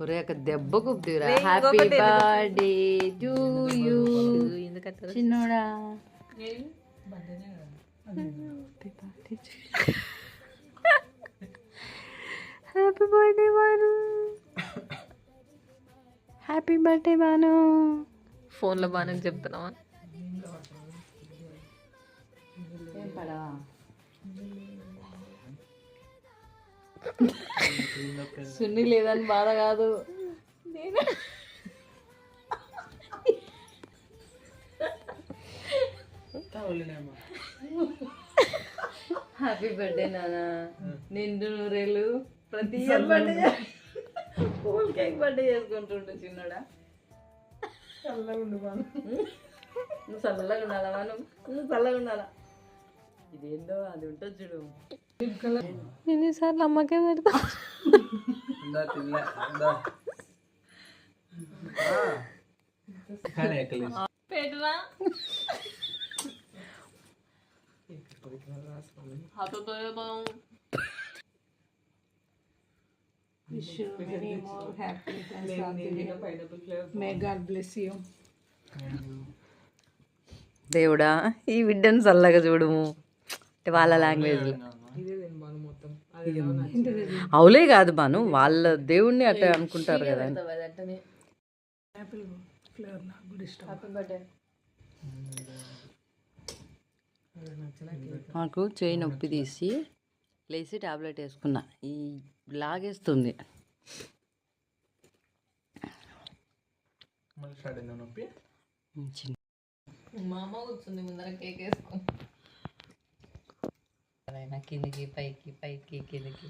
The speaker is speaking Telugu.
ఒరే ఒక దెబ్బ కుప్పిరా. హ్యాపీ బర్త్డే టు యూ చిన్నోడా. Happy birthday Banu. Happy birthday Banu. ఫోన్లో బాగా చెప్తున్నావా? ఏం పడవా సున్ని లేదని బాధ కాదు. హ్యాపీ బర్త్డే నానా. నిండు నూరేళ్ళు ప్రతి year birthday cool cake birthday చేసుకుంటుండు చిన్నోడా. నువ్వు చల్లగా ఉండాలా మనం, నువ్వు చల్లగా ఉండాలా. ఇదేందో అది ఉంటుంది చూడు. ఎన్నిసార్లు అమ్మకే పెడతా. పెట్టరా हाथों Wish you many more happiness. May God bless you. దేవుడా ఈ బిడ్డను చల్లగా చూడుము అంటే వాళ్ళ లాంగ్వేజ్లో. అవులే కాదు బాను, వాళ్ళ దేవుణ్ణి అట్లా అనుకుంటారు కదా. నాకు చేయి నొప్పి తీసి లేచి టాబ్లెట్ వేసుకున్నా. ఈ లాగేస్తుంది. మా అమ్మ కూర్చుంది ముందర కేక్ వేసుకొని. కిందికి పైకి పైకి కిందికి.